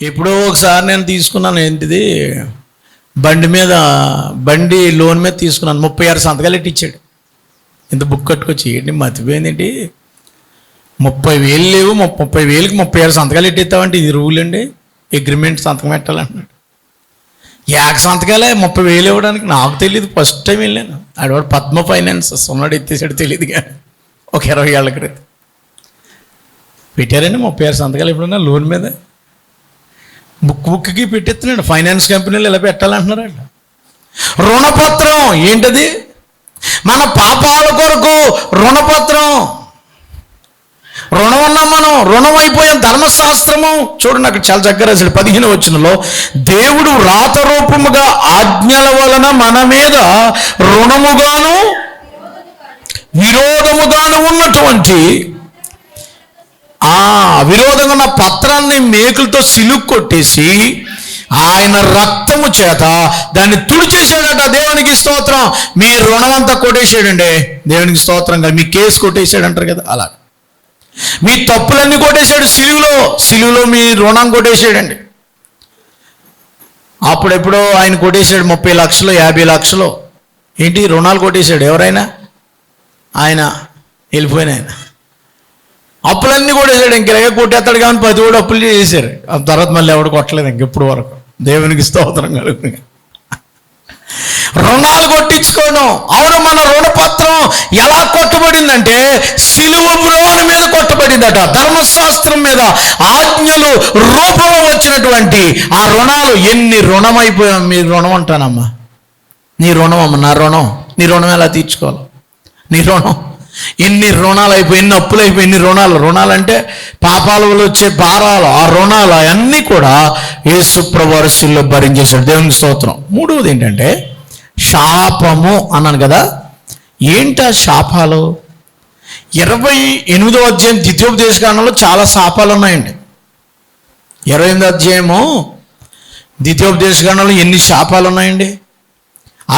ఎప్పుడో ఒకసారి నేను తీసుకున్నాను, ఏంటిది బండి లోన్ మీద తీసుకున్నాను. 36 సంతకాలు ఇచ్చాడు. ఇంత బుక్ కట్టుకొచ్చి ఏంటి మర్చిపోయిందేంటి, 30,000 లేవు, 30,000కి 36 సంతకాలు ఇస్తామంటే ఇది రూల్ అండి, అగ్రిమెంట్ సంతకం పెట్టాలంటున్నాడు. సంతకాలే 30,000 ఇవ్వడానికి నాకు తెలియదు. ఫస్ట్ టైం వెళ్ళాను. ఆడవాడు పద్మ ఫైనాన్సెస్ ఉన్నాడు, ఎత్తేసాడు తెలియదు. కానీ ఒక 20 ఏళ్ల క్రితం పెట్టారండి 36 సంతకాలు. ఎప్పుడన్నా లోన్ మీద బుక్కి పెట్టేస్తున్నాడు. ఫైనాన్స్ కంపెనీలు ఇలా పెట్టాలంటున్నారంట. రుణపత్రం ఏంటది? మన పాపాల కొరకు రుణపత్రం. రుణం ఉన్నాం మనం, రుణం అయిపోయాం. ధర్మశాస్త్రము చూడండి, అక్కడ చాలా చక్కగా రాశాడు 15వ వచనంలో, దేవుడు రాత రూపముగా ఆజ్ఞల వలన మన మీద రుణముగాను విరోధముగాను ఉన్నటువంటి విరోధంగా ఉన్న పత్రాన్ని మేకులతో సిలుకు కొట్టేసి ఆయన రక్తము చేత దాన్ని తుడిచేసాడట. దేవునికి స్తోత్రం. మీ రుణం అంతా కొట్టేసాడండి. దేవునికి స్తోత్రం. కదా మీ కేసు కొట్టేసాడు అంటారు కదా, అలా మీ తప్పులన్నీ కొట్టేశాడు. సిలువులో మీ రుణం కొట్టేసాడండి. అప్పుడెప్పుడో ఆయన కొట్టేశాడు 30 లక్షలు 50 లక్షలు ఏంటి రుణాలు కొట్టేశాడు. ఎవరైనా ఆయన వెళ్ళిపోయిన ఆయన అప్పులన్నీ కొట్టేశాడు. ఇంకెలాగే కొట్టేస్తాడు కానీ 10 కూడా అప్పులు చేశారు. ఆ తర్వాత మళ్ళీ ఎవడు కొట్టలేదు ఇంకెప్పుడు వరకు. దేవునికి స్తోత్రం కలుగుతుంది. రుణాలు కొట్టించుకోవడం. అవును, మన రుణపత్రం ఎలా కొట్టబడిందంటే సిలువ మ్రోల మీద కొట్టబడిందట. ధర్మశాస్త్రం మీద ఆజ్ఞలు రూపంలో వచ్చినటువంటి ఆ రుణాలు ఎన్ని రుణమైపోయాం. మీ రుణం అంటానమ్మా, నీ రుణం అమ్మ, నా రుణం. నీ రుణం ఎలా తీర్చుకోవాలి? నీ రుణం ఎన్ని రుణాలు అయిపోయి, ఎన్ని అప్పులు అయిపోయి, ఎన్ని రుణాలు అంటే పాపాల వల్ల వచ్చే భారాలు, ఆ రుణాలు అన్నీ కూడా యేసు ప్రభువు శిలువలో భరించేశాడు. దేవునికి స్తోత్రం. మూడవది ఏంటంటే శాపము అన్నాను కదా. ఏంటా శాపాలు? 28వ అధ్యాయం ద్వితీయోపదేశకాండంలో చాలా శాపాలు ఉన్నాయండి. 28వ అధ్యాయము ద్వితీయోపదేశకాండంలో ఎన్ని శాపాలు ఉన్నాయండి.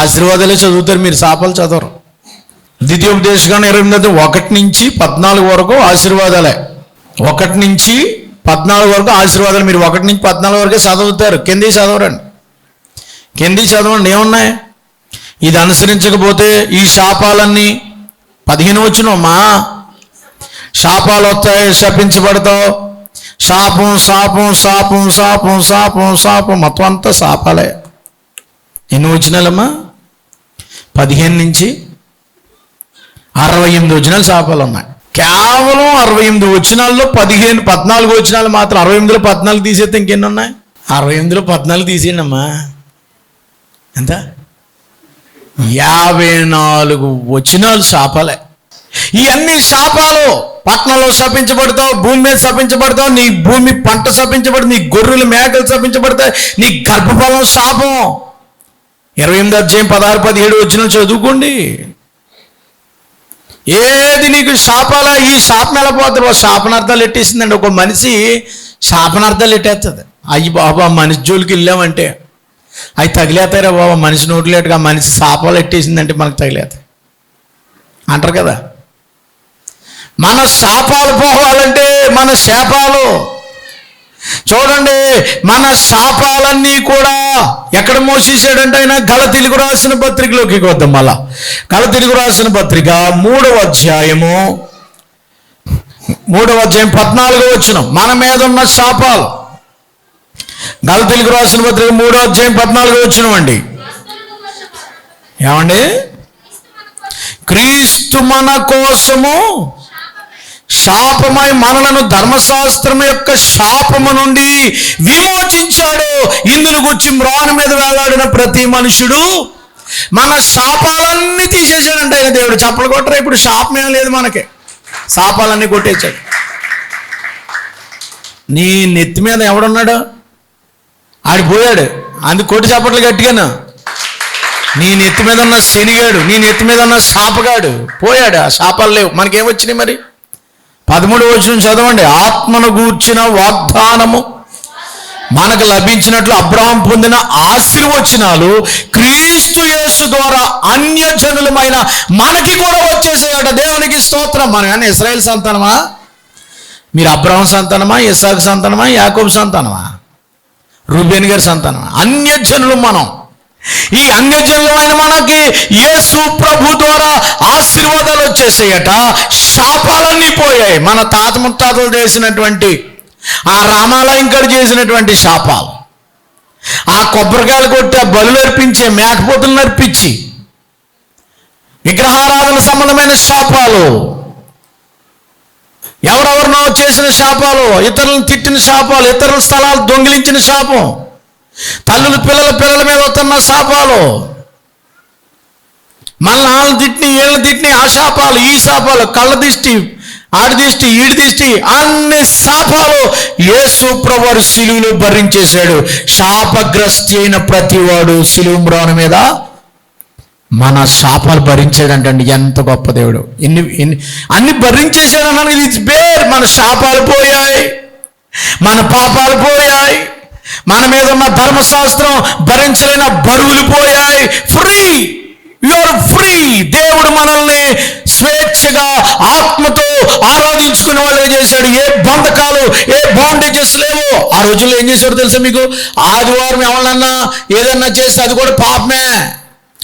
ఆశీర్వాదాలే చదువుతారు మీరు, శాపాలు చదవరు. ద్వితీయోపదేశకాండం 28 1 నుంచి 14 వరకు ఆశీర్వాదాలే. 1 నుంచి 14 వరకు ఆశీర్వాదాలు. మీరు 1 నుంచి 14 వరకే చదువుతారు, కింది చదవరండి. కింది చదవండి ఏమున్నాయి. ఇది అనుసరించకపోతే ఈ శాపాలన్నీ 15 వచనమా, శాపాలు వస్తాయి, శపించబడతావు. శాపం శాపం శాపం శాపం శాపం శాపం మొత్తం అంతా శాపాలే. ఎన్ని వచనాలమ్మా? 15 నుంచి 68 వచనాలు శాపాలు ఉన్నాయి. కేవలం 68 వచనాల్లో 14 వచనాలు మాత్రం. 68లో 14 తీసేస్తే ఇంకెన్ని ఉన్నాయి? 68లో 14 తీసేయండి అమ్మా. ఎంత? 54 వచనాలు శాపాలే. ఇవన్నీ శాపాలు. పట్టణంలో శపించబడతావు, భూమి మీద శపించబడతావు, నీ భూమి పంట శపించబడుతుంది, నీ గొర్రెలు మేకలు శపించబడతాయి, నీ గర్భఫలం శాపం. 28 అధ్యాయం 16 17 వచనాలు చదువుకోండి. ఏది నీకు శాపాలా? ఈ శాపం ఎలా పోతుంది? శాపనార్థాలు ఎట్టేసిందండి. ఒక మనిషి శాపనార్థాలు ఎట్టేస్తుంది. అయ్యి బాబా మనిషి జోలికి వెళ్ళామంటే అవి తగిలేతారా బాబా, మనిషి నోట్లేట్టుగా మనిషి శాపాలు ఎట్టేసిందంటే మనకు తగిలేతాయి అంటారు కదా. మన శాపాలు పోవాలంటే మన శాపాలు చూడండి. మన శాపాలన్నీ కూడా ఎక్కడ మోసేసాడంటే ఆయన గలతీయులకు రాసిన పత్రికలోకి వద్దాం. మళ్ళా గలతీయులకు రాసిన పత్రిక 3వ అధ్యాయం 14వ వచనం. మన మీద ఉన్న శాపాలు. గలతీయులకు రాసిన పత్రిక 3వ అధ్యాయం 14వ వచనం అండి. ఏమండి? క్రీస్తు మన కోసము శాపమై మనలను ధర్మశాస్త్రం యొక్క శాపము నుండి విమోచించాడు. ఇందును గురించి మ్రాను మీద వేలాడిన ప్రతి మనుషుడు మన శాపాలన్నీ తీసేసాడంట ఆయన. దేవుడు చప్పలు కొట్టరా? ఇప్పుడు శాపం ఏం లేదు మనకి, శాపాలన్నీ కొట్టేశాడు. నీ నెత్తి మీద ఎవడున్నాడు? ఆడిపోయాడు. అందుకు కొట్టి చప్పట్లు గట్టిగాను. నీ నెత్తి మీద ఉన్న శనిగాడు, నీ నెత్తి మీద ఉన్న శాపగాడు పోయాడు. ఆ శాపాలు లేవు. మనకేమొచ్చినాయి మరి? 13వ వచనం చదవండి. ఆత్మను గూర్చిన వాగ్దానము మనకు లభించినట్లు అబ్రహాము పొందిన ఆశీర్వచనాలు క్రీస్తు యేసు ద్వారా అన్యజనులమైన మనకి కూడా వచ్చేసాయట. దేవునికి స్తోత్రం. మనం కానీ ఇశ్రాయేలు సంతానమా? మీరు అబ్రహాము సంతానమా? ఇస్సాకు సంతానమా? యాకోబు సంతానమా? రూబేన్ గారి సంతానం. అన్యజనులు మనం. ఈ అన్యజనులమైన మనకి యేసు ప్రభు ద్వారా ఆశీర్వాదాలు వచ్చేసాయట. శాపాలన్నీ పోయాయి. మన తాత ముత్తాతలు చేసినటువంటి ఆ రామాలయం కాడ చేసినటువంటి శాపాలు, ఆ కొబ్బరికాయలు కొట్టి ఆ బలులు అర్పించే మేకపోతులను అర్పించి విగ్రహారాధన సంబంధమైన శాపాలు, ఎవరెవరినో చేసిన శాపాలు, ఇతరులను తిట్టిన శాపాలు, ఇతరుల స్థలాలు దొంగిలించిన శాపం, తల్లులు పిల్లల మీద వస్తున్న శాపాలు, మళ్ళీ వాళ్ళని తిట్టిని వీళ్ళని తిట్టిని ఆ శాపాలు, ఈ శాపాలు, కళ్ళ దిష్టి, ఆడి దిష్టి, ఈడి దిష్టి, అన్ని శాపాలు యేసు ప్రభువు సిలువలో భరించేశాడు. శాపగ్రస్తి అయిన ప్రతివాడు సిలువ మ్రాను మీద మన శాపాలు భరించాడంటండి. ఎంత గొప్ప దేవుడు! అన్ని భరించేశాడు అన్నాను. ఇది బేర్. మన శాపాలు పోయాయి, మన పాపాలు పోయాయి, మన మీద ఉన్న ధర్మశాస్త్రం భరించలేని బరువులు పోయాయి. Free, you're free. దేవుడు మనల్ని స్వేచ్ఛగా ఆత్మతో ఆరాధించుకునే వాళ్ళే చేశాడు. ఏ బంధకాలు, ఏ బాండేజెస్ లేవు. ఆ రోజుల్లో ఏం చేశాడు తెలుసా మీకు? ఆదివారం ఎవరన్నా ఏదన్నా చేస్తే అది కూడా పాపమే.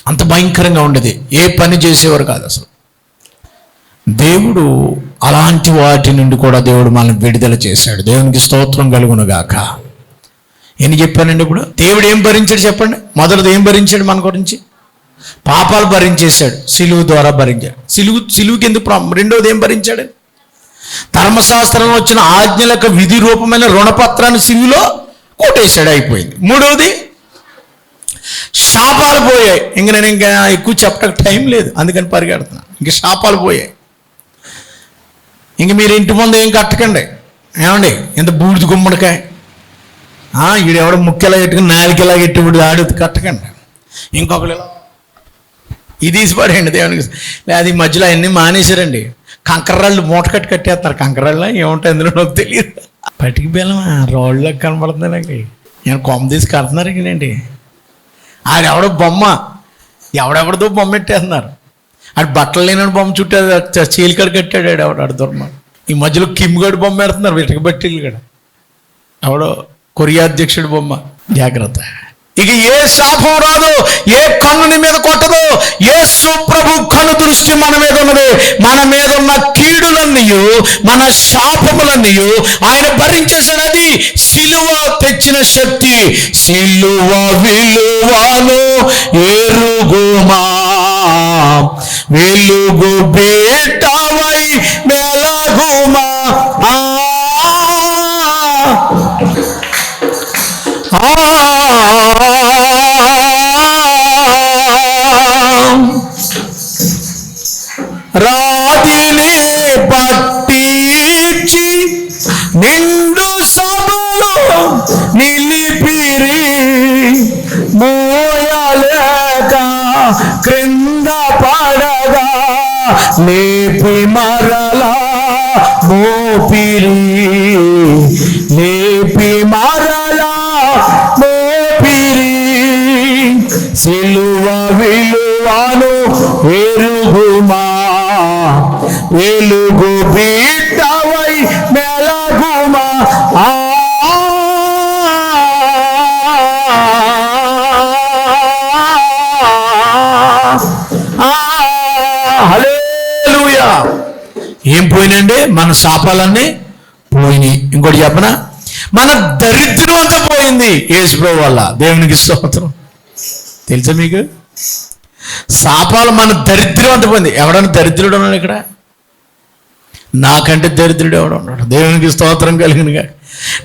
అంత భయంకరంగా ఉండేది. ఏ పని చేసేవారు కాదు అసలు. దేవుడు అలాంటి వాటి నుండి కూడా దేవుడు మనల్ని విడుదల చేశాడు. దేవునికి స్తోత్రం కలుగును గాక. ఎన్ని చెప్పానండి ఇప్పుడు? దేవుడు ఏం భరించాడు చెప్పండి? మొదటిది ఏం భరించాడు మన గురించి? పాపాలు భరించేశాడు, సిలువు ద్వారా భరించాడు. సిలువుకి ఎందుకు? రెండోది ఏం భరించాడు? ధర్మశాస్త్రంలో వచ్చిన ఆజ్ఞలకు విధి రూపమైన రుణపత్రాన్ని సిలువులో కొట్టేశాడు, అయిపోయింది. మూడవది శాపాలు పోయాయి. ఇంక నేను ఇంకా ఎక్కువ చెప్పడానికి టైం లేదు, అందుకని పరిగెడుతున్నా. ఇంక శాపాలు పోయాయి. ఇంక మీరు ఇంటి ముందు ఏం కట్టకండి. ఏమండి, ఇంత బూడిద గుమ్మడికాయ, ఈడెవడ ముక్కెలా పెట్టుకుని నాలుకెలా ఎట్టుబడి ఆడుతూ కట్టకండి. ఇంకొకరు ఇది తీసి పడేయండి దేవునికి. అది మధ్యలో అవన్నీ మానేశారండి. కంకర్రాళ్ళు మూట కట్టేస్తున్నారు. కంకర్రాళ్ళ ఏముంటాయి అందులో నాకు తెలియదు. పటికి బెల్లమా రోడ్లోకి కనపడుతుంది నాకు. నేను కొమ్మ తీసి కడుతున్నారు ఇంకేంటి. ఆడెవడో బొమ్మ, ఎవడెవడదో బొమ్మ పెట్టేస్తున్నారు. ఆడు బట్టలు లేని బొమ్మ చుట్టూ చీలికడ కట్టాడు ఎవడాడు దొరమ. ఈ మధ్యలో కిమ్గడ్ బొమ్మ పెడుతున్నారు, వీటికి బట్టిలు కూడా. ఎవడో కొరియా అధ్యక్షుడు బొమ్మ. జాగ్రత్త. ఇక ఏ శాపం రాదు, ఏ కన్నుని మీద కొట్టదు. యేసు ప్రభు కను దృష్టి మన మీద ఉన్నది. మన మీద ఉన్న కీడులన్నీ, మన శాపములన్నీ ఆయన భరించేశాడు. అది సిలువ తెచ్చిన శక్తి. సిలువ విలువను ఎరుగుమా, వెలుగు బేటవై మెలగుమా. రాతిని పట్టించి నిండు సభలో నిలిపిరి, మోయలేక క్రింద పడగా లేపి మరలా మోపిరి, లేపి మరలా మోపిరి. సిలువ విలువను ఎరుగుమా, వెలుగు బిడ్డవై మెలగుమా. హల్లెలూయా. ఏం పోయినండి? మన శాపాలన్నీ పోయినాయి. ఇంకోటి చెప్పనా? మన దరిద్రం అంతా పోయింది యేసు ప్రభు వల్ల. దేవునికి స్తోత్రం. తెలుసా మీకు? శాపాలు మన దరిద్రం అంతా పోయింది. ఎవడన్నా దరిద్రుడు ఉన్నాడు ఇక్కడ? నాకంటే దరిద్రుడు ఎవడు ఉన్నాడు? దేవునికి స్తోత్రం కలిగినగా.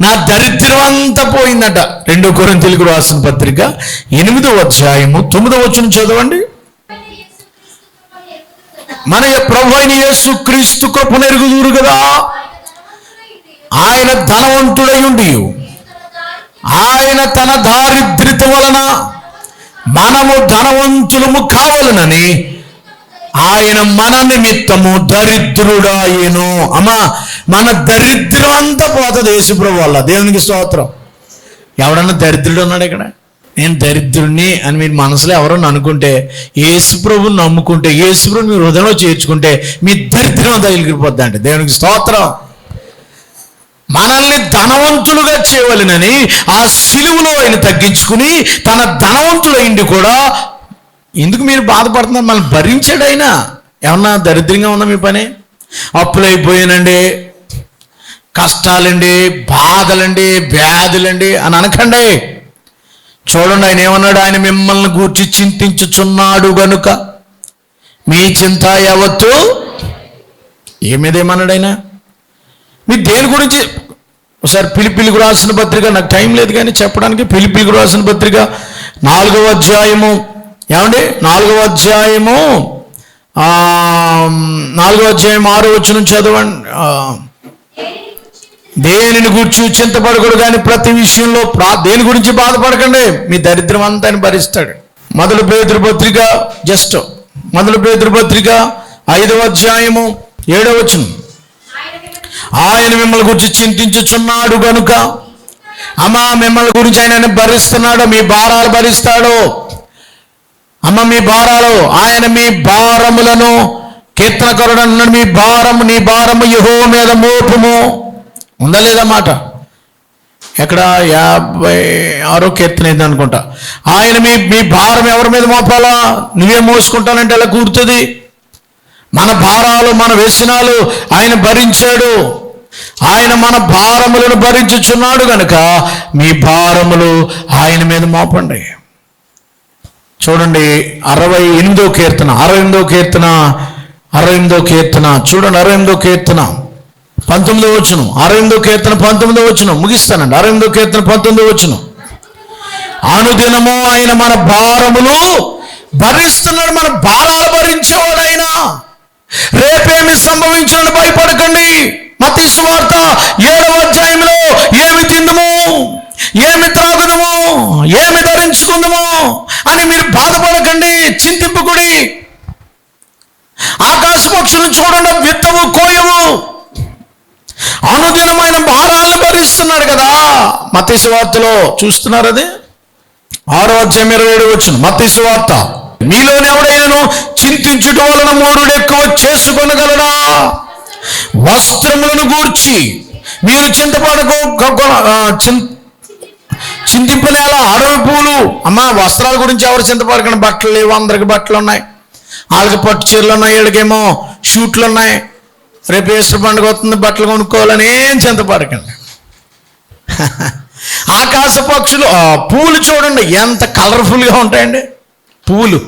నా దరిద్రం అంతా పోయిందట. 2 కొరింథీయులకు రాసిన పత్రిక 8వ అధ్యాయము 9వ వచనం చదవండి. మన ప్రభు అయిన యేసు క్రీస్తు కృపను ఎరుగుదురు కదా. ఆయన ధనవంతుడై ఉండి ఆయన తన దారిద్ర్యత వలన మనము ధనవంతులము కావాలనని ఆయన మన నిమిత్తము దరిద్రుడాయను. అమ్మా, మన దరిద్రం అంతా పోతుంది యేసుప్రభు వల్ల. దేవునికి స్తోత్రం. ఎవడన్నా దరిద్రుడు ఉన్నాడు ఇక్కడ? నేను దరిద్రుడిని అని మీరు మనసులో ఎవరన్నా అనుకుంటే, యేసుప్రభుని నమ్ముకుంటే, యేసుప్రభుని మీరు హృదయంలో చేర్చుకుంటే మీ దరిద్రం అంతా ఎగిరిపోద్ది అంటే. దేవునికి స్తోత్రం. మనల్ని ధనవంతులుగా చేయవలెనని ఆ సిలువలో ఆయన తగ్గించుకుని తన ధనవంతులైండి కూడా. ఎందుకు మీరు బాధపడుతున్నారు? మనల్ని భరించాడు ఆయన. ఏమన్నా దరిద్రంగా ఉందా మీ పని? అప్పులైపోయానండి, కష్టాలండి, బాధలండి, వ్యాధులండి అని అనకండి. చూడండి ఆయన ఏమన్నాడు, ఆయన మిమ్మల్ని గూర్చి చింతించుచున్నాడు గనుక మీ చింత యావత్తు. ఏమన్నాడు ఆయన? మీరు దేని గురించి? ఒకసారి ఫిలిప్పీలకు రాసిన పత్రిక, నాకు టైం లేదు కానీ చెప్పడానికి, ఫిలిప్పీలకు రాసిన పత్రిక 4వ అధ్యాయము, ఏమండి 4వ అధ్యాయము 6వ వచనం చదవండి. దేనిని గురించి చింతపడకూడదు కానీ ప్రతి విషయంలో దేని గురించి బాధపడకండి, మీ దరిద్రం అంతా ఆయన భరిస్తాడు. మొదటి పేతురు పత్రిక, మొదటి పేతురు పత్రిక 5వ అధ్యాయము 7వ వచనం. ఆయన మిమ్మల్ని గురించి చింతించుచున్నాడు కనుక. అమ్మ మిమ్మల్ని గురించి ఆయన భరిస్తున్నాడు, మీ భారాలు భరిస్తాడు. అమ్మ మీ భారాలు, ఆయన మీ భారములను, కీర్తనకారుడు అన్నాడు, నీ భారము యెహోవా మీద మోపుము. ఉందా లేదా మాట? ఎక్కడ 56వ కీర్తన ఇది అనుకుంటా. ఆయన మీ భారం ఎవరి మీద మోపాలా? నువ్వే మోసుకుంటానంటే ఎలా కూర్తుంది? మన భారాలు, మన వ్యసనాలు ఆయన భరించాడు. ఆయన మన భారములను భరించుచున్నాడు కనుక మీ భారములు ఆయన మీద మోపండి. చూడండి 68వ కీర్తన చూడండి. 68వ కీర్తన 19వ వచనం. 68వ కీర్తన 19వ వచనం ముగిస్తానండి. 68వ కీర్తన 19వ వచనం. అనుదినము ఆయన మన భారములు భరిస్తున్నాడు. మన భారాలు భరించేవాడు ఆయన. రేపేమి సంభవించిన భయపడకండి. మత్తయి సువార్త 7వ అధ్యాయంలో ఏమి తిందుము, ఏమి త్రాగుదము, ఏమి ధరించుకుందాము అని మీరు బాధపడకండి, చింతింపకుడి. ఆకాశ పక్షులను చూడండి, విత్తవు, కోయవు. అనుదినమైన భారాలను భరిస్తున్నాడు కదా. మత్తయి సువార్తలో చూస్తున్నారు, అది 6వ అధ్యాయం 27వ వచనం. మత్తయి సువార్త, మీలోని ఎవడైనను చింతించుట వలన మూఢుడు ఎక్కువ చేసుకొనగలడా? వస్త్రములను గూర్చి మీరు చింతింపనేలా? అడవి పూలు. అమ్మ వస్త్రాల గురించి ఎవరు చింతపడకండి. బట్టలు లేవు, అందరికి బట్టలు ఉన్నాయి. వాళ్ళకి పట్టు చీరలు ఉన్నాయి, వీళ్ళకేమో షూట్లు ఉన్నాయి. రేపు ఈస్టర్ పండుగ వస్తుంది, బట్టలు కొనుక్కోవాలని ఏం చింతపడకండి. ఆకాశ పక్షులు, పూలు చూడండి ఎంత కలర్ఫుల్గా ఉంటాయండి. పూలు,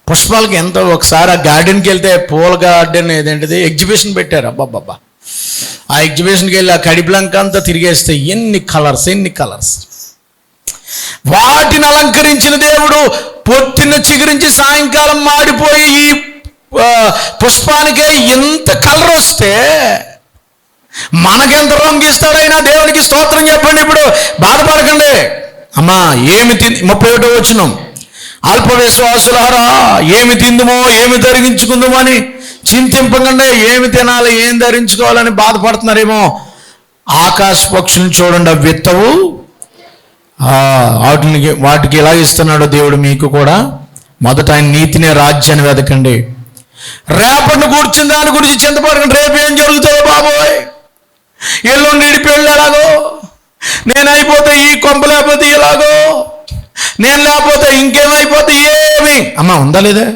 పుష్పాలకి ఎంతో. ఒకసారి ఆ గార్డెన్కి వెళ్తే, పూల గార్డెన్ ఏదేంటిది ఎగ్జిబిషన్ పెట్టారు. అబ్బాబ్బా, ఆ ఎగ్జిబిషన్కి వెళ్ళి ఆ కడిబ్లంక అంతా తిరిగేస్తే ఎన్ని కలర్స్. వాటిని అలంకరించిన దేవుడు పొద్దున్న చిగురించి సాయంకాలం మాడిపోయి ఈ పుష్పానికే ఇంత కలర్ వస్తే మనకెంత రంగిస్తాడైనా. దేవునికి స్తోత్రం చెప్పండి. ఇప్పుడు బాధపడకండి. అమ్మా ఏమి 31వ వచనం. అల్ప విశ్వాసులారా, ఏమి తిందుమో, ఏమి ధరించుకుందామో అని చింతింపకండి. ఏమి తినాలి, ఏం ధరించుకోవాలని బాధపడుతున్నారేమో. ఆకాశ పక్షులను చూడండి, అవి విత్తవు, వాటికి ఎలా ఇస్తున్నాడో దేవుడు మీకు కూడా. మొదట ఆయన నీతిని, రాజ్యాన్ని వెతకండి. రేపటిని కూర్చుని దాని గురించి చింతపడకండి. రేపు ఏం జరుగుతాయో బాబోయ్, ఎల్లుండి పెళ్ళి ఎలాగో, నేను అయిపోతే ఈ కొంప, లేకపోతే ఇలాగో, నేను లేకపోతే ఇంకేమైపోతే ఏమి. అమ్మ ఉందా లేదా?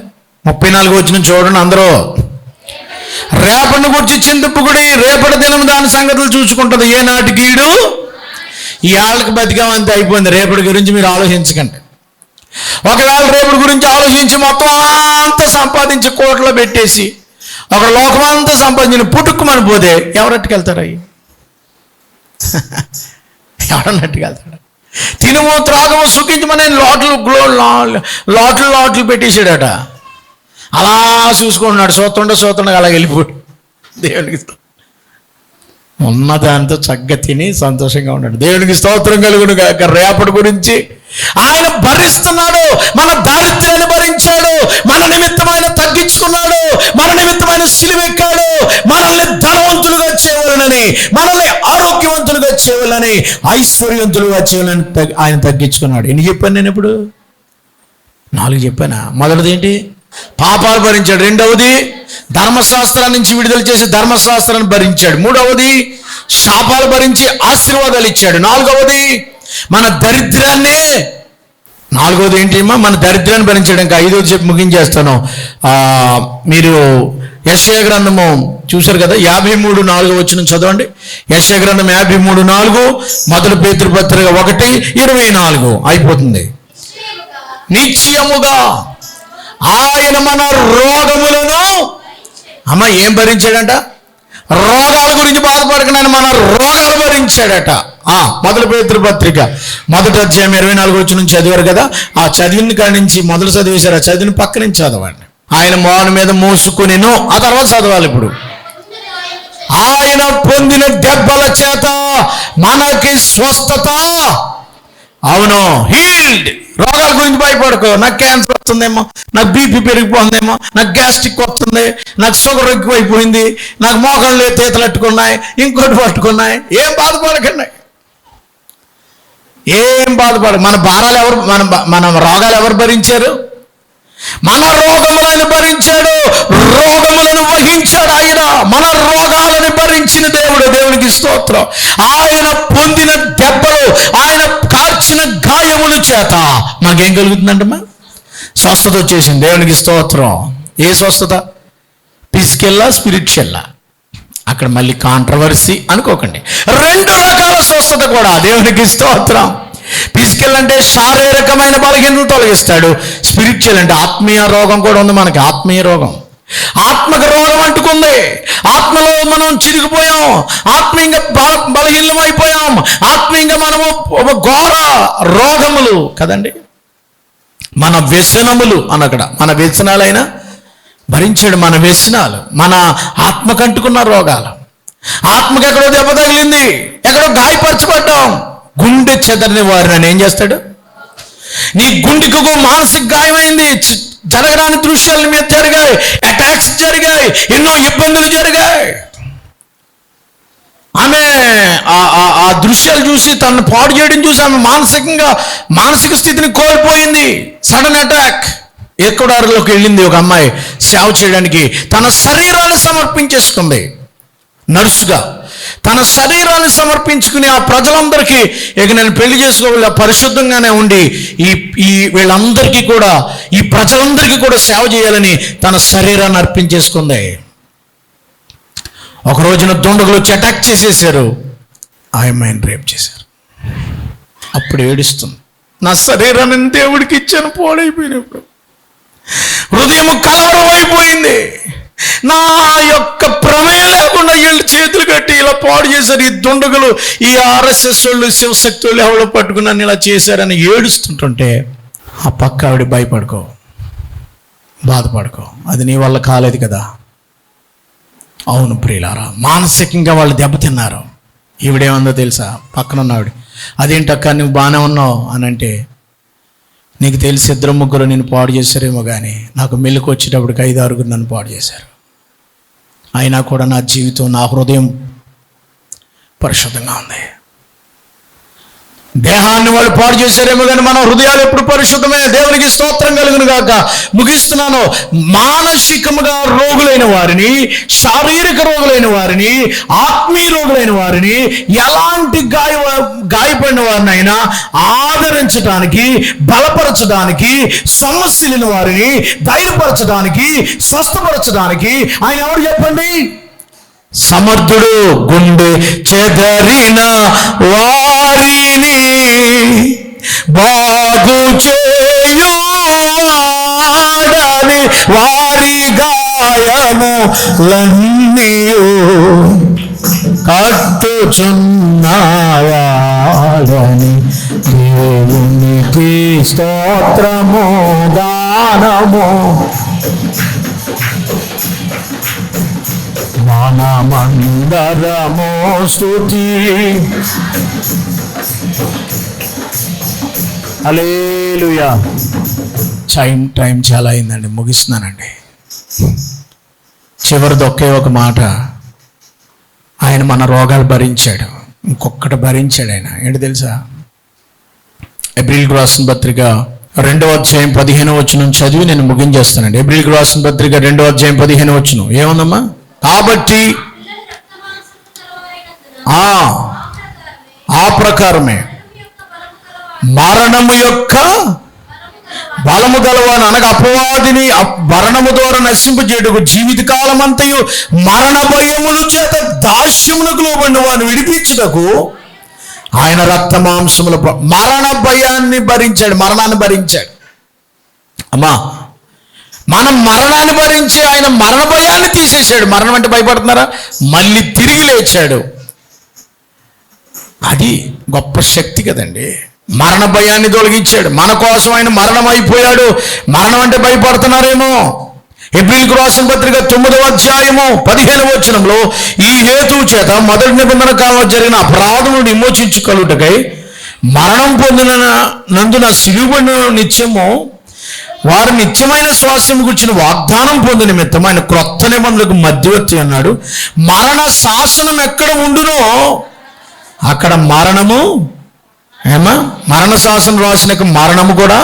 34 వచనం చూడండి అందరూ. రేపటిని గురించి చింతింపకుడి, రేపటి దినం దాని సంగతులు చూసుకుంటుంది. ఏ నాటికీడు ఈ ఆళ్ళకి బతికామంతే, అయిపోయింది. రేపటి గురించి మీరు ఆలోచించకండి. ఒకవేళ రేపటి గురించి ఆలోచించి మొత్తం అంతా సంపాదించి కోట్లో పెట్టేసి ఒక లోకమంతా సంపాదించిన పుట్టుకుమని పోతే ఎవరట్టుకెళ్తారు? అయ్యి ఎవరన్నట్టుకెళ్తాడు? తినుము, త్రాగము, సుఖించమని లోట్లు పెట్టేశాడట. అలా చూసుకుంటున్నాడు. సోతుండగా అలా వెళ్ళిపోయాడు. దేవునికి ఉన్న దాంతో చక్కగా తిని సంతోషంగా ఉన్నాడు. దేవునికి స్తోత్రం కలుగును గాక. రేపటి గురించి ఆయన భరిస్తున్నాడు. మన దారిద్ర్యాన్ని భరించాడు, మన నిమిత్తమైన తగ్గించుకున్నాడు, మన నిమిత్తమైన సిలువెక్కాడు. మనల్ని ధనవంతులుగా చేయవలనని, మనల్ని ఆరోగ్యవంతులుగా చేయవలని, ఐశ్వర్యవంతులుగా చేయాలని ఆయన తగ్గించుకున్నాడు. ఎన్ని చెప్పాను నేను ఇప్పుడు? 4 చెప్పానా? మొదటిది ఏంటి? పాపాలు భరించాడు. రెండవది ధర్మశాస్త్రాన్ని నుంచి విడుదల చేసి ధర్మశాస్త్రాన్ని భరించాడు. మూడవది శాపాలు భరించి ఆశీర్వాదాలు ఇచ్చాడు. నాలుగవది మన దరిద్రాన్నే, నాలుగవది ఏంటమ్మా, మన దరిద్రాన్ని భరించాడు. ఇంకా ఐదవది చెప్పి ముగించేస్తాను. మీరు యెషయా గ్రంథము చూశారు కదా, 53:4 చదవండి. యెషయా గ్రంథం 53:4, మొదటి పేతురు పత్రిక 1:24 అయిపోతుంది. నిశ్చయముగా ఆయన మన రోగములను, అమ్మ ఏం భరించాడంట? రోగాల గురించి బాధపడకుండా ఆయన మన రోగాలు భరించాడట. మొదటి పేతురు పత్రిక 1:24 చదివారు కదా, ఆ చదివిన కాడి నుంచి మొదలు చదివేశారు. ఆ చదివిన పక్క నుంచి చదవండి. ఆయన మోహన మీద మోసుకునేను, ఆ తర్వాత చదవాలి. ఇప్పుడు ఆయన పొందిన దెబ్బల చేత మనకి స్వస్థత. అవును, హీల్డ్. రోగాల గురించి భయపడుకో. నాకు క్యాన్సర్ వస్తుందేమో, నాకు బీపీ పెరిగిపోతుందేమో, నాకు గ్యాస్ట్రిక్ వస్తుంది, నాకు షుగర్ ఎక్కువైపోయింది, నాకు మోకాళ్ళు తీతలు పట్టుకున్నాయి, ఇంకోటి పట్టుకున్నాయి. ఏం బాధపడకండి, ఏం బాధపడ. మన భారాలు ఎవరు, మన రోగాలు ఎవరు భరించారు? మన రోగములను భరించాడు, రోగములను వహించాడు ఆయన. మన రోగాలను భరించిన దేవుడు, దేవునికి స్తోత్రం. ఆయన పొందిన దెబ్బలు, ఆయన కార్చిన గాయముల చేత మనకేం కలుగుతుందంటమ్మా? స్వస్థత వచ్చేసింది. దేవునికి స్తోత్రం. ఏ స్వస్థత? ఫిజికల్లా, స్పిరిచువల్లా? అక్కడ మళ్ళీ కాంట్రవర్సీ అనుకోకండి. రెండు రకాల స్వస్థత కూడా. దేవునికి స్తోత్రం. ఫిజికల్ అంటే శారీరకమైన బలహీనతను తొలగిస్తాడు. స్పిరిచువల్ అంటే ఆత్మీయ రోగం కూడా ఉంది మనకి. ఆత్మీయ రోగం, ఆత్మక రోగం అంటుకుంది. ఆత్మలో మనం చిరిగిపోయాం, ఆత్మీయంగా బలహీనం అయిపోయాం, ఆత్మీయంగా మనము ఘోర రోగములు కదండి. మన వ్యసనములు అనక్కడ, మన వ్యసనాలైనా భరించాడు. మన వ్యసనాలు, మన ఆత్మకంటుకున్న రోగాలు. ఆత్మకు ఎక్కడో దెబ్బ తగిలింది, ఎక్కడో గాయపరచబడ్డాం. గుండె చెదరని వారిని ఏం చేస్తాడు? నీ గుండెకు మానసిక గాయమైంది, జరగరాని దృశ్యాల మీద జరిగాయి, అటాక్స్ జరిగాయి, ఎన్నో ఇబ్బందులు జరిగాయి. ఆమె ఆ దృశ్యాలు చూసి తనను పాడు చేయడం చూసి ఆమె మానసిక స్థితిని కోల్పోయింది. Sudden attack. ఎక్కడారులోకి వెళ్ళింది ఒక అమ్మాయి సేవ చేయడానికి. తన శరీరాన్ని సమర్పించేసుకుంది. నర్సుగా తన శరీరాన్ని సమర్పించుకుని ఆ ప్రజలందరికీ ఇక నేను పెళ్లి చేసుకోవాలి, పరిశుద్ధంగానే ఉండి ఈ వీళ్ళందరికీ కూడా, ఈ ప్రజలందరికీ కూడా సేవ చేయాలని తన శరీరాన్ని అర్పించేసుకుంది. ఒక రోజున దుండగులు వచ్చి అటాక్ చేసేసారు, ఆయమ్మాయిని రేప్ చేశారు. అప్పుడు ఏడుస్తుంది, నా శరీరాన్ని దేవుడికి ఇచ్చాను, పాడైపోయినప్పుడు హృదయం కలవరం అయిపోయింది. నా యొక్క ప్రమేయం లేకుండా వీళ్ళు చేతులు కట్టి ఇలా పాడు చేశారు. ఈ దుండగులు, ఈ ఆర్ఎస్ఎస్ వాళ్ళు, శివశక్తి వాళ్ళు ఎవరో పట్టుకుని నన్ను ఇలా చేశారని ఏడుస్తుంటుంటే ఆ పక్క ఆవిడ భయపడుకో, బాధపడుకో, అది నీ వల్ల కాలేదు కదా. అవును ప్రియులారా, మానసికంగా వాళ్ళు దెబ్బతిన్నారు. ఈవిడేమందో తెలుసా? పక్కన ఉన్నావిడ, అదేంటక్క నువ్వు బాగానే ఉన్నావు అని అంటే, నీకు తెలిసి 2-3 నేను పాడు చేశారేమో కానీ నాకు మెలుకు వచ్చేటప్పటికి 5-6 నన్ను పాడు చేశారు. అయినా కూడా నా జీవితం, నా హృదయం పరిశుద్ధంగా ఉంది. దేహాన్ని వాళ్ళు పాడు చేశారేమో కానీ మన హృదయాలు ఎప్పుడు పరిశుద్ధమే. దేవునికి స్తోత్రం కలుగును గాక. ముగిస్తున్నాను. మానసికముగా రోగులైన వారిని, శారీరక రోగులైన వారిని, ఆత్మీయ రోగులైన వారిని, ఎలాంటి గాయపడిన వారినైనా ఆదరించడానికి, బలపరచడానికి, సమస్యలైన వారిని ధైర్యపరచడానికి, స్వస్థపరచడానికి ఆయన ఎవరు చెప్పండి? సమర్థుడు. గుండె చెదరిన వారిని బాగు చేయువాడని, వారి గాయములన్నీయు కట్టుచున్నావాడని, దేవునికి స్తోత్రము గానము మనమందరము స్తుతి. హల్లెలూయా. టైం చాలా అయిందండి, ముగిస్తున్నానండి. చివరిది ఒకే ఒక మాట. ఆయన మన రోగాలు భరించాడు, ఇంకొకటి భరించాడు ఆయన. ఏంటి తెలుసా? ఎబ్రిల్కు రాసిన పత్రిక 2వ అధ్యాయం 15వ వచనం చదివి నేను ముగించేస్తానండి. హెబ్రీయులకు రాసిన పత్రిక 2వ అధ్యాయం 15వ వచనం ఏముందమ్మా? కాబట్టి ఆ ప్రకారమే మరణము యొక్క బలము గలవాను, అనగా అపవాదిని మరణము ద్వారా నశింపజేయుటకు జీవితకాలం అంతయు మరణ భయముల చేత దాస్యములకు లోబడిన వారిని విడిపించుటకు ఆయన రక్త మాంసముల మరణ భయాన్ని భరించాడు, మరణాన్ని భరించాడు. అమ్మా, మనం మరణాన్ని భరించి ఆయన మరణ భయాన్ని తీసేశాడు. మరణం అంటే భయపడుతున్నారా? మళ్ళీ తిరిగి లేచాడు. అది గొప్ప శక్తి కదండి. మరణ భయాన్ని తొలగించాడు. మన కోసం ఆయన మరణం అయిపోయాడు. మరణం అంటే భయపడుతున్నారేమో. హెబ్రీయులకు రాసిన పత్రిక 9వ అధ్యాయము 15వ వచనంలో ఈ హేతువు చేత మొదటి నిబంధన కాలంలో జరిగిన అపరాధములను విమోచించుకొనుటకై మరణం పొందిన నందున సిలువబడిన నిత్యము వారు నిత్యమైన స్వాస్థ్యం గురించిన వాగ్దానం పొందిన నిమిత్తం ఆయన క్రొత్త నిబంధనలకు మధ్యవర్తి అన్నాడు. మరణ శాసనం ఎక్కడ ఉండునో అక్కడ మరణము మరణ శాసనం రాసిన మరణము కూడా,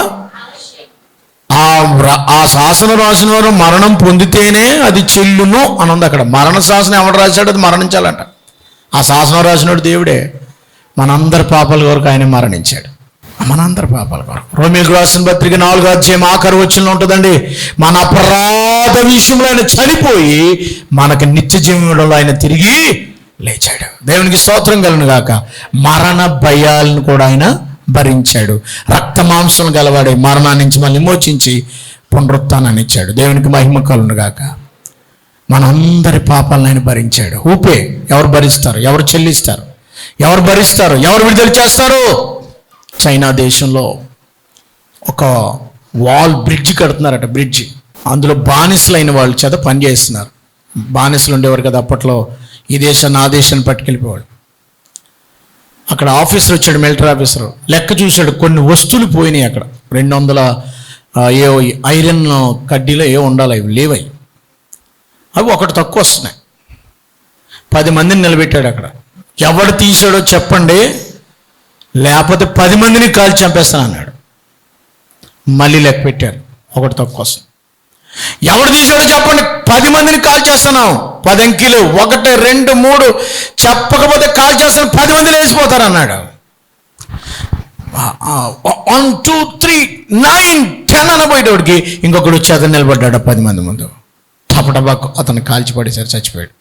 ఆ శాసనం రాసిన వారు మరణం పొందితేనే అది చెల్లును అని ఉంది. అక్కడ మరణ శాసనం ఎవడు రాశాడు? అది మరణించాలంట. ఆ శాసనం రాసినోడు దేవుడే. మనందరి పాపాల కొరకు ఆయన మరణించాడు. మనందరి పాపాల కొరకు. రోమీయులకు రాసిన పత్రిక 4వ అధ్యాయం ఆఖరి వచనంలో ఉంటుందండి, మన అపరాధ విషయంలో ఆయన చనిపోయి మనకి నిత్య జీవంలో ఆయన తిరిగి లేచాడు. దేవునికి స్తోత్రం కలుగును గాక. మరణ భయాలను కూడా ఆయన భరించాడు. రక్త మాంసం గలవాడే మరణాన్ని నుంచి మళ్ళీ మోచించి పునరుత్థానాన్ని ఇచ్చాడు. దేవునికి మహిమ కలుగును గాక. మనందరి పాపాలను ఆయన భరించాడు. ఊపే ఎవరు భరిస్తారు? ఎవరు చెల్లిస్తారు? ఎవరు భరిస్తారు? ఎవరు విడుదల చేస్తారు? చైనా దేశంలో ఒక బ్రిడ్జి కడుతున్నారట. బ్రిడ్జి అందులో బానిసలైన వాళ్ళ చేత పనిచేస్తున్నారు. బానిసలు ఉండేవారు కదా అప్పట్లో. ఈ దేశాన్ని ఆ దేశాన్ని పట్టుకెళ్ళిపోవాడు. అక్కడ ఆఫీసర్ వచ్చాడు, మిలిటరీ ఆఫీసర్. లెక్క చూశాడు, కొన్ని వస్తువులు పోయినాయి అక్కడ. 200 ఐరన్ కడ్డీలో ఉండాలి, అవి లేవై. అవి ఒకటి తక్కువ వస్తున్నాయి. 10 మందిని నిలబెట్టాడు అక్కడ. ఎవడు తీసాడో చెప్పండి, లేకపోతే 10 మందిని కాల్చి చంపేస్తాను అన్నాడు. మళ్ళీ లెక్క పెట్టారు, ఒకటి తక్కువ వస్తుంది. ఎవడు తీసాడో చెప్పండి, 10 మందిని కాల్ చేస్తున్నాం. 10 అంకెలు 1 2 3 చెప్పకపోతే కాల్ చేస్తాను, 10 మంది లేచిపోతారు అన్నాడు. 1 2 3 9 10 అనబోయేటోడికి ఇంకొకడు వచ్చి అతను నిలబడ్డాడు 10 మంది ముందు. టపటబాకు అతను కాల్చి పడేసారు, చచ్చిపోయాడు.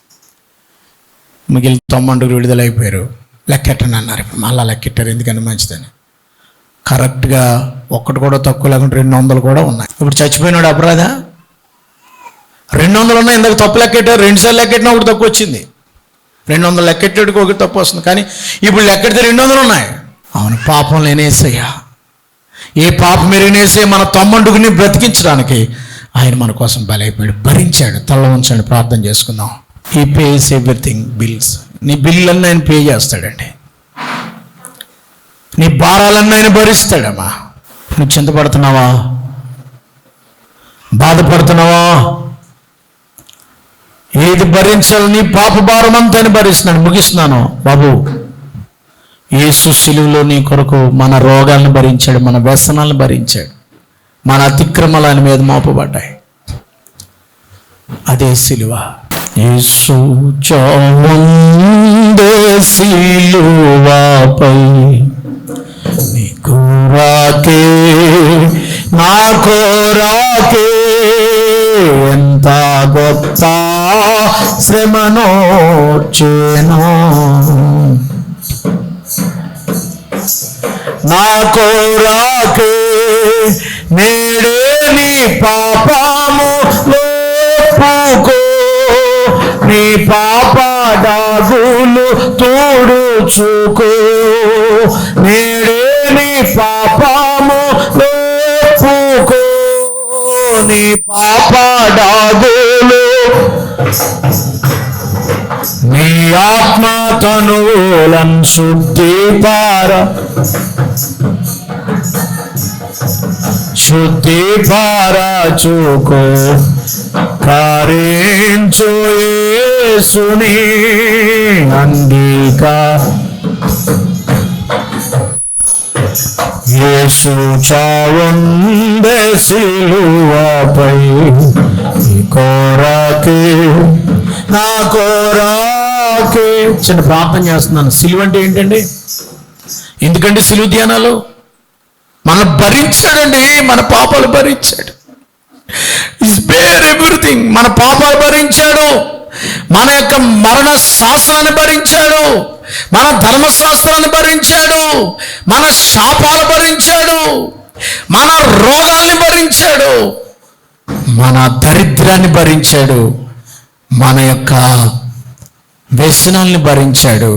మిగిలిన 90 విడుదలైపోయారు. లెక్కెట్టండి అన్నారు. ఇప్పుడు మళ్ళీ లెక్కెట్టారు, ఎందుకని మంచిదని. కరెక్ట్గా ఒక్కటి కూడా తక్కువ లేకుండా 200 కూడా ఉన్నాయి. ఇప్పుడు చచ్చిపోయినాడు అపరాధ. 200 ఉన్నాయి. ఇందాక తప్పు లెక్కెట్టారు, 2 సార్లు లెక్కెట్టినా ఒకటి తక్కువ వచ్చింది. 200 లెక్కెట్టాడుకి ఒకటి తప్పు వస్తుంది. కానీ ఇప్పుడు లెక్కెడితే 200 ఉన్నాయి. అవును, పాపం లేనేసయ్యా. ఏ పాపం మీరేనేసే మన తమ్ముడిని బ్రతికించడానికి ఆయన మన కోసం బలైపోయాడు, భరించాడు. తల్ల ఉంచండి, ప్రార్థన చేసుకుందాం. ఈ పేస్ ఎవ్రీథింగ్ బిల్స్. నీ బిల్లన్నీ ఆయన పే చేస్తాడండి. నీ భారాలన్నీ ఆయన భరిస్తాడమ్మా. నువ్వు చింతపడుతున్నావా? బాధపడుతున్నావా? ఏది భరించాలి? నీ పాప భారం అంతా ఆయన భరిస్తున్నాడు. ముగిస్తున్నాను బాబు. యేసు శిలువలో నీ కొరకు మన రోగాలను భరించాడు, మన వ్యసనాలను భరించాడు, మన అతిక్రమాలు ఆయన మీద మోపబడ్డాయి. అదే శిలువ. యేసు చావుందే శిలువపై నీ కోరాకే నా కోరాకే ఎంత గొప్ప శ్రమనోర్చెను. నా కోరాకే నేడే నీ పాపము లోపుకో, నీ పాప దాగులు తోడుచుకో. నేడే నీ పాపము లోపుకో, నీ పాప దాగులు. నీ ఆత్మ తనువులను శుద్ధి పారచుకో. కారించు యేసుని యేసు చావుండే సిలువపై ఈ కోరాకే నా కోరాకే. చిన్న ప్రార్థన చేస్తున్నాను. సిలువ అంటే ఏంటండి? ఎందుకంటే సిలువ ధ్యానాలు మనం భరించాడండి, మన పాపాలు భరించాడు. Is bear everything. మన పాపాలు భరించాడు, మన యొక్క మరణ శాస్త్రాన్ని భరించాడు, మన ధర్మశాస్త్రాన్ని భరించాడు, మన శాపాలు భరించాడు, మన రోగాల్ని భరించాడు, మన దరిద్రాన్ని భరించాడు, మన యొక్క వ్యసనాల్ని భరించాడు,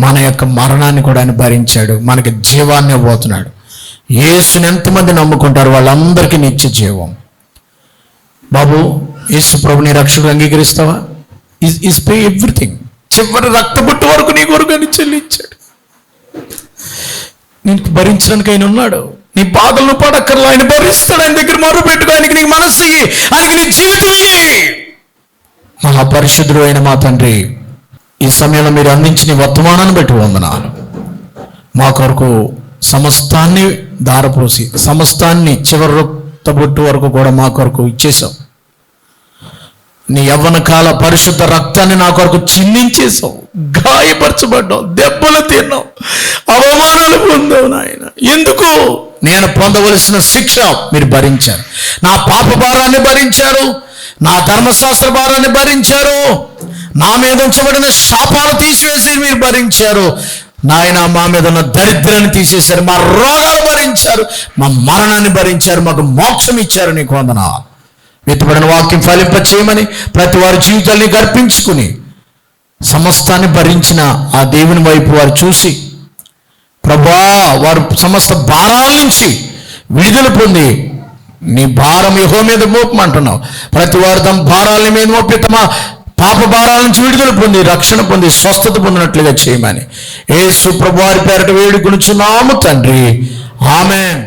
మన యొక్క మరణాన్ని కూడా ఆయన భరించాడు. మనకి జీవాన్ని ఇవ్వబోతున్నాడు. యేసుని ఎంతమంది నమ్ముకుంటారు వాళ్ళందరికీ నిత్య జీవం. బాబు, యేసు ప్రభుని రక్షకుడు అంగీకరిస్తావా? Is pay everything. చివరి రక్తబొట్టు వరకు నీ కొరకు అని చెల్లించాడు. నీకు భరించడానికి ఆయన ఉన్నాడు. నీ బాధలను పడక్కర్లా, ఆయన భరిస్తాడు. ఆయన దగ్గర మొర్ర పెట్టుకో, ఆయనకి నీకు మనస్సు ఇయ్యి, ఆయనకి నీ జీవితం ఇయ్యి. మహాపరిశుద్ధుడు అయిన మా తండ్రి, ఈ సమయంలో మీరు అందించిన వర్తమానాన్ని బట్టి వందనాలు. మా కొరకు సమస్తాన్ని దారపోసి, సమస్తాన్ని చివరి రక్తబొట్టు వరకు కూడా మా కొరకు ఇచ్చేసావు. నీ యవ్వన కాల పరిశుద్ధ రక్తాన్ని నా కొరకు చిందించేసావు. గాయపరచబడ్డావు, దెబ్బలు తిన్నావు, అవమానాలు పొందావు నాయన. ఎందుకు? నేను పొందవలసిన శిక్ష మీరు భరించారు. నా పాప భారాన్ని భరించారు, నా ధర్మశాస్త్ర భారాన్ని భరించారు, నా మీద ఉంచబడిన శాపాలు తీసివేసి మీరు భరించారు నాయన. మా మీద ఉన్న దరిద్రాన్ని తీసేశారు, మా రోగాలు భరించారు, మా మరణాన్ని భరించారు, మాకు మోక్షం ఇచ్చారు. నీకు వందనాలు. విత్తబడిన వాక్యం ఫలింప చేయమని ప్రతి వారి జీవితాన్ని గర్పించుకుని సమస్తాన్ని భరించిన ఆ దేవుని వైపు వారు చూసి, ప్రభా, వారు సమస్త భారాల నుంచి విడుదల పొంది నీ భారం యెహోవా మీద మోపమంటున్నావు. ప్రతి వారు తమ భారాల మీద మోపి తమ పాప భారాల నుంచి విడుదల పొంది రక్షణ పొంది స్వస్థత పొందినట్లుగా చేయమని యేసు ప్రభువారి పేరట వేడుకొనుచున్నాము తండ్రి. ఆమేన్.